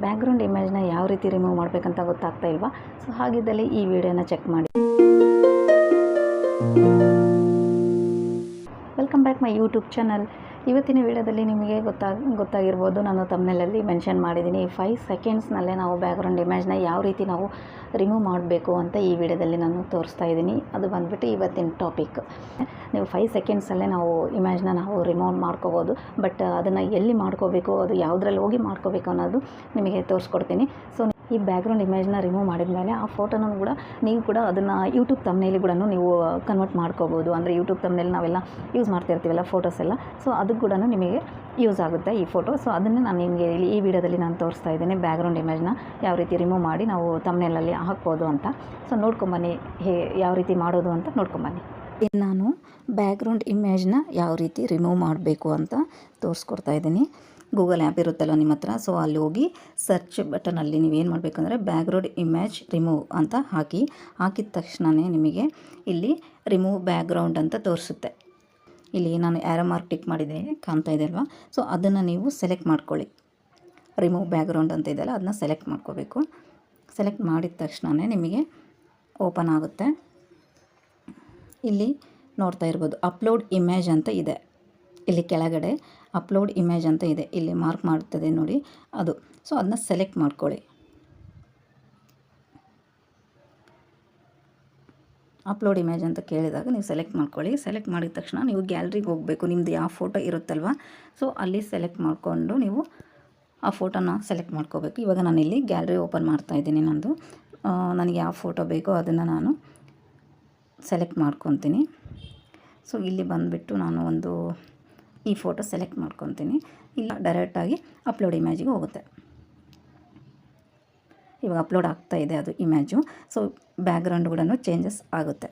Background ಇಮೇಜ್ನ ಯಾವ ರೀತಿ remove ಮಾಡಬೇಕಂತ ಗೊತ್ತಾಗ್ತಾ ಇಲ್ವಾ? ಸೊ ಹಾಗಿದ್ದಲ್ಲಿ ಈ ವಿಡಿಯೋನ ಚೆಕ್ ಮಾಡಿ. Welcome back my YouTube channel. ಇವತ್ತಿನ ವಿಡಿಯೋದಲ್ಲಿ ನಿಮಗೆ ಗೊತ್ತಾಗಿರ್ಬೋದು, ನಾನು ತಮ್ನೇಲಲ್ಲಿ ಮೆನ್ಷನ್ ಮಾಡಿದ್ದೀನಿ 5 ಸೆಕೆಂಡ್ಸ್ನಲ್ಲೇ ನಾವು ಬ್ಯಾಕ್ಗ್ರೌಂಡ್ ಇಮೇಜ್ನ ಯಾವ ರೀತಿ ನಾವು ರಿಮೂವ್ ಮಾಡಬೇಕು ಅಂತ ಈ ವಿಡಿಯೋದಲ್ಲಿ ನಾನು ತೋರಿಸ್ತಾ ಇದ್ದೀನಿ. ಅದು ಬಂದುಬಿಟ್ಟು ಇವತ್ತಿನ ಟಾಪಿಕ್. ನೀವು 5 ಸೆಕೆಂಡ್ಸಲ್ಲೇ ನಾವು ಇಮೇಜ್ನ ನಾವು ರಿಮೂವ್ ಮಾಡ್ಕೋಬೋದು. ಬಟ್ ಅದನ್ನು ಎಲ್ಲಿ ಮಾಡ್ಕೋಬೇಕು, ಅದು ಯಾವುದ್ರಲ್ಲಿ ಹೋಗಿ ಮಾಡ್ಕೋಬೇಕು ಅನ್ನೋದು ನಿಮಗೆ ತೋರಿಸ್ಕೊಡ್ತೀನಿ. ಸೊ ಈ ಬ್ಯಾಕ್ಗ್ರೌಂಡ್ ಇಮೇಜ್ನ ರಿಮೂವ್ ಮಾಡಿದ ಮೇಲೆ ಆ ಫೋಟೋನೂ ಕೂಡ ನೀವು ಕೂಡ ಅದನ್ನು ಯೂಟ್ಯೂಬ್ ತಮ್ನೇಲಿ ಕೂಡ ನೀವು ಕನ್ವರ್ಟ್ ಮಾಡ್ಕೋಬೋದು. ಅಂದರೆ ಯೂಟ್ಯೂಬ್ ತಮ್ನೇಲಿ ನಾವೆಲ್ಲ ಯೂಸ್ ಮಾಡ್ತಿರ್ತೀವಲ್ಲ ಫೋಟೋಸ್ ಎಲ್ಲ, ಸೊ ಅದು ಕೂಡ ನಿಮಗೆ ಯೂಸ್ ಆಗುತ್ತೆ ಈ ಫೋಟೋ. ಸೊ ಅದನ್ನೇ ನಾನು ನಿಮಗೆ ಈ ವಿಡಿಯೋದಲ್ಲಿ ನಾನು ತೋರಿಸ್ತಾ ಇದ್ದೀನಿ, ಬ್ಯಾಕ್ಗ್ರೌಂಡ್ ಇಮೇಜ್ನ ಯಾವ ರೀತಿ ರಿಮೂವ್ ಮಾಡಿ ನಾವು ತಮ್ನೇಲಲ್ಲಿ ಹಾಕ್ಬೋದು ಅಂತ. ಸೊ ನೋಡ್ಕೊಂಬನ್ನಿ ಯಾವ ರೀತಿ ಮಾಡೋದು ಅಂತ ನೋಡ್ಕೊಂಬನ್ನಿ. ನಾನು ಬ್ಯಾಕ್ಗ್ರೌಂಡ್ ಇಮೇಜ್ನ ಯಾವ ರೀತಿ ರಿಮೂವ್ ಮಾಡಬೇಕು ಅಂತ ತೋರಿಸ್ಕೊಡ್ತಾ ಇದ್ದೀನಿ. ಗೂಗಲ್ ಆ್ಯಪ್ ಇರುತ್ತಲ್ಲ ನಿಮ್ಮ ಹತ್ರ, ಸೊ ಅಲ್ಲಿ ಹೋಗಿ ಸರ್ಚ್ ಬಟನಲ್ಲಿ ನೀವೇನು ಮಾಡಬೇಕಂದ್ರೆ ಬ್ಯಾಕ್ಗ್ರೌಂಡ್ ಇಮೇಜ್ ರಿಮೂವ್ ಅಂತ ಹಾಕಿದ ತಕ್ಷಣವೇ ನಿಮಗೆ ಇಲ್ಲಿ ರಿಮೂವ್ ಬ್ಯಾಕ್ಗ್ರೌಂಡ್ ಅಂತ ತೋರಿಸುತ್ತೆ. ಇಲ್ಲಿ ನಾನು ಆ್ಯರೋ ಮಾರ್ಕ್ ಟಿಕ್ ಮಾಡಿದ್ದೀನಿ, ಕಾಣ್ತಾ ಇದೆ ಅಲ್ವಾ? ಸೊ ಅದನ್ನು ನೀವು ಸೆಲೆಕ್ಟ್ ಮಾಡ್ಕೊಳ್ಳಿ. ರಿಮೂವ್ ಬ್ಯಾಕ್ಗ್ರೌಂಡ್ ಅಂತ ಇದೆಯಲ್ಲ, ಅದನ್ನ ಸೆಲೆಕ್ಟ್ ಮಾಡ್ಕೋಬೇಕು. ಸೆಲೆಕ್ಟ್ ಮಾಡಿದ ತಕ್ಷಣವೇ ನಿಮಗೆ ಓಪನ್ ಆಗುತ್ತೆ. ಇಲ್ಲಿ ನೋಡ್ತಾ ಇರ್ಬೋದು ಅಪ್ಲೋಡ್ ಇಮೇಜ್ ಅಂತ ಇದೆ. ಇಲ್ಲಿ ಕೆಳಗಡೆ ಅಪ್ಲೋಡ್ ಇಮೇಜ್ ಅಂತ ಇದೆ, ಇಲ್ಲಿ ಮಾರ್ಕ್ ಮಾಡ್ತದೆ ನೋಡಿ ಅದು. ಸೊ ಅದನ್ನ ಸೆಲೆಕ್ಟ್ ಮಾಡ್ಕೊಳ್ಳಿ. ಅಪ್ಲೋಡ್ ಇಮೇಜ್ ಅಂತ ಕೇಳಿದಾಗ ನೀವು ಸೆಲೆಕ್ಟ್ ಮಾಡ್ಕೊಳ್ಳಿ. ಸೆಲೆಕ್ಟ್ ಮಾಡಿದ ತಕ್ಷಣ ನೀವು ಗ್ಯಾಲರಿಗೆ ಹೋಗಬೇಕು. ನಿಮ್ಮದು ಯಾವ ಫೋಟೋ ಇರುತ್ತಲ್ವ, ಸೊ ಅಲ್ಲಿ ಸೆಲೆಕ್ಟ್ ಮಾಡಿಕೊಂಡು ನೀವು ಆ ಫೋಟೋನ ಸೆಲೆಕ್ಟ್ ಮಾಡ್ಕೋಬೇಕು. ಇವಾಗ ನಾನಿಲ್ಲಿ ಗ್ಯಾಲರಿ ಓಪನ್ ಮಾಡ್ತಾಯಿದ್ದೀನಿ. ನಂದು ನನಗೆ ಯಾವ ಫೋಟೋ ಬೇಕೋ ಅದನ್ನು ನಾನು ಸೆಲೆಕ್ಟ್ ಮಾಡ್ಕೊತೀನಿ. ಸೊ ಇಲ್ಲಿ ಬಂದುಬಿಟ್ಟು ನಾನು ಈ ಫೋಟೋ ಸೆಲೆಕ್ಟ್ ಮಾಡ್ಕೊತೀನಿ. ಇಲ್ಲ ಡೈರೆಕ್ಟಾಗಿ ಅಪ್ಲೋಡ್ ಇಮೇಜಿಗೆ ಹೋಗುತ್ತೆ. ಇವಾಗ ಅಪ್ಲೋಡ್ ಆಗ್ತಾ ಇದೆ ಅದು ಇಮೇಜು. ಸೊ ಬ್ಯಾಕ್ಗ್ರೌಂಡ್ ಕೂಡ ಚೇಂಜಸ್ ಆಗುತ್ತೆ.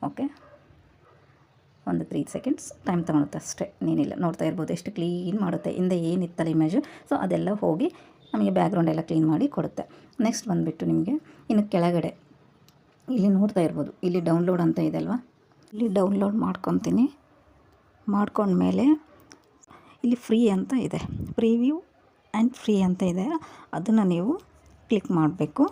ಓಕೆ, ಒಂದು 3 ಸೆಕೆಂಡ್ಸ್ ಟೈಮ್ ತೊಗೊಳುತ್ತೆ ಅಷ್ಟೇ, ನೀನಿಲ್ಲ. ನೋಡ್ತಾ ಇರ್ಬೋದು ಎಷ್ಟು ಕ್ಲೀನ್ ಮಾಡುತ್ತೆ. ಹಿಂದೆ ಏನಿತ್ತಲ್ಲ ಇಮೇಜು, ಸೊ ಅದೆಲ್ಲ ಹೋಗಿ ನಮಗೆ ಬ್ಯಾಕ್ಗ್ರೌಂಡ್ ಎಲ್ಲ ಕ್ಲೀನ್ ಮಾಡಿ ಕೊಡುತ್ತೆ. ನೆಕ್ಸ್ಟ್ ಬಂದುಬಿಟ್ಟು ನಿಮಗೆ ಇನ್ನು ಕೆಳಗಡೆ ಇಲ್ಲಿ ನೋಡ್ತಾ ಇರ್ಬೋದು, ಇಲ್ಲಿ ಡೌನ್ಲೋಡ್ ಅಂತ ಇದೆ ಅಲ್ವಾ, ಇಲ್ಲಿ ಡೌನ್ಲೋಡ್ ಮಾಡ್ಕೊತೀನಿ. ಮಾಡ್ಕೊಂಡ್ಮೇಲೆ ಇಲ್ಲಿ ಫ್ರೀ ಅಂತ ಇದೆ, ಪ್ರಿವ್ಯೂ ಆ್ಯಂಡ್ ಫ್ರೀ ಅಂತ ಇದೆ. ಅದನ್ನು ನೀವು ಕ್ಲಿಕ್ ಮಾಡಬೇಕು.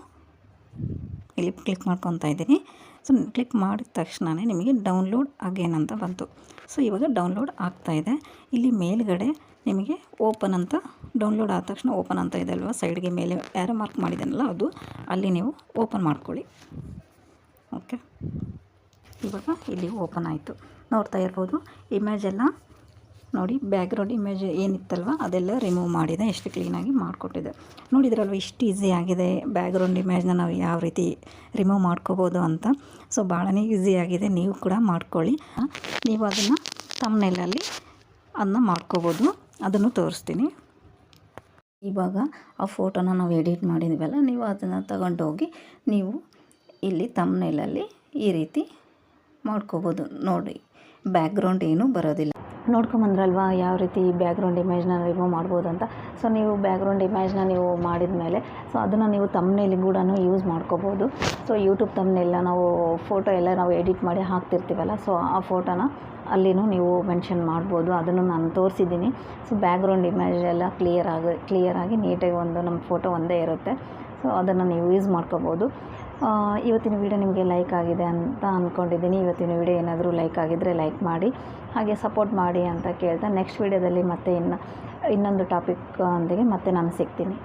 ಇಲ್ಲಿ ಕ್ಲಿಕ್ ಮಾಡ್ಕೊತಾ ಇದ್ದೀನಿ. ಸೊ ಕ್ಲಿಕ್ ಮಾಡಿದ ತಕ್ಷಣವೇ ನಿಮಗೆ ಡೌನ್ಲೋಡ್ ಅಗೇನ್ ಅಂತ ಬಂತು. ಸೊ ಇವಾಗ ಡೌನ್ಲೋಡ್ ಆಗ್ತಾಯಿದೆ. ಇಲ್ಲಿ ಮೇಲ್ಗಡೆ ನಿಮಗೆ ಓಪನ್ ಅಂತ, ಡೌನ್ಲೋಡ್ ಆದ ತಕ್ಷಣ ಓಪನ್ ಅಂತ ಇದೆ ಅಲ್ವಾ, ಸೈಡ್ಗೆ ಮೇಲೆ ಆ್ಯರೋ ಮಾರ್ಕ್ ಮಾಡಿದ್ದಾನಲ್ಲ ಅದು, ಅಲ್ಲಿ ನೀವು ಓಪನ್ ಮಾಡ್ಕೊಳ್ಳಿ. ಓಕೆ, ಇವಾಗ ಇಲ್ಲಿ ಓಪನ್ ಆಯಿತು. ನೋಡ್ತಾ ಇರ್ಬೋದು ಇಮೇಜ್ ಎಲ್ಲ ನೋಡಿ, ಬ್ಯಾಕ್ಗ್ರೌಂಡ್ ಇಮೇಜ್ ಏನಿತ್ತಲ್ವ ಅದೆಲ್ಲ ರಿಮೂವ್ ಮಾಡಿದೆ. ಎಷ್ಟು ಕ್ಲೀನಾಗಿ ಮಾಡಿಕೊಟ್ಟಿದೆ ನೋಡಿದ್ರಲ್ವ, ಇಷ್ಟು ಈಸಿ ಆಗಿದೆ ಬ್ಯಾಕ್ಗ್ರೌಂಡ್ ಇಮೇಜ್ನ ನಾವು ಯಾವ ರೀತಿ ರಿಮೂವ್ ಮಾಡ್ಕೋಬೋದು ಅಂತ. ಸೊ ಭಾಳನೇ ಈಸಿ ಆಗಿದೆ, ನೀವು ಕೂಡ ಮಾಡ್ಕೊಳ್ಳಿ. ನೀವು ಅದನ್ನು ತಮ್ನೇಲಲ್ಲಿ ಅದನ್ನ ಮಾಡ್ಕೋಬೋದು, ಅದನ್ನು ತೋರಿಸ್ತೀನಿ. ಇವಾಗ ಆ ಫೋಟೋನ ನಾವು ಎಡಿಟ್ ಮಾಡಿದ್ವಲ್ಲ, ನೀವು ಅದನ್ನು ತಗೊಂಡೋಗಿ ನೀವು ಇಲ್ಲಿ ತಮ್ನೇಲಲ್ಲಿ ಈ ರೀತಿ ಮಾಡ್ಕೋಬೋದು. ನೋಡಿ, ಬ್ಯಾಕ್ಗ್ರೌಂಡ್ ಏನೂ ಬರೋದಿಲ್ಲ. ನೋಡ್ಕೊಂಬಂದ್ರಲ್ವ ಯಾವ ರೀತಿ ಬ್ಯಾಕ್ಗ್ರೌಂಡ್ ಇಮೇಜ್ನ ರಿಮೂವ್ ಮಾಡ್ಬೋದು ಅಂತ. ಸೊ ನೀವು ಬ್ಯಾಕ್ಗ್ರೌಂಡ್ ಇಮೇಜ್ನ ನೀವು ಮಾಡಿದ ಮೇಲೆ ಸೊ ಅದನ್ನು ನೀವು ತಮ್ನೇಲಿಗೆ ಕೂಡ ಯೂಸ್ ಮಾಡ್ಕೋಬೋದು. ಸೊ ಯೂಟ್ಯೂಬ್ ತಮ್ನೆಲ್ಲ ನಾವು ಫೋಟೋ ಎಲ್ಲ ನಾವು ಎಡಿಟ್ ಮಾಡಿ ಹಾಕ್ತಿರ್ತೀವಲ್ಲ, ಸೊ ಆ ಫೋಟೋನ ಅಲ್ಲಿನೂ ನೀವು ಮೆನ್ಷನ್ ಮಾಡ್ಬೋದು. ಅದನ್ನು ನಾನು ತೋರಿಸಿದ್ದೀನಿ. ಸೊ ಬ್ಯಾಕ್ಗ್ರೌಂಡ್ ಇಮೇಜ್ ಎಲ್ಲ ಕ್ಲಿಯರಾಗಿ ನೀಟಾಗಿ ನಮ್ಮ ಫೋಟೋ ಒಂದೇ ಇರುತ್ತೆ. ಸೊ ಅದನ್ನು ನೀವು ಯೂಸ್ ಮಾಡ್ಕೋಬೋದು. ಇವತ್ತಿನ ವಿಡಿಯೋ ನಿಮಗೆ ಲೈಕ್ ಆಗಿದೆ ಅಂತ ಅಂದ್ಕೊಂಡಿದ್ದೀನಿ. ಇವತ್ತಿನ ವಿಡಿಯೋ ಏನಾದರೂ ಲೈಕ್ ಆಗಿದ್ದರೆ ಲೈಕ್ ಮಾಡಿ, ಹಾಗೆ ಸಪೋರ್ಟ್ ಮಾಡಿ ಅಂತ ಕೇಳ್ತಾ ನೆಕ್ಸ್ಟ್ ವಿಡಿಯೋದಲ್ಲಿ ಮತ್ತೆ ಇನ್ನೊಂದು ಟಾಪಿಕ್ ಒಂದಿಗೆ ಮತ್ತೆ ನಾನು ಸಿಗ್ತೀನಿ.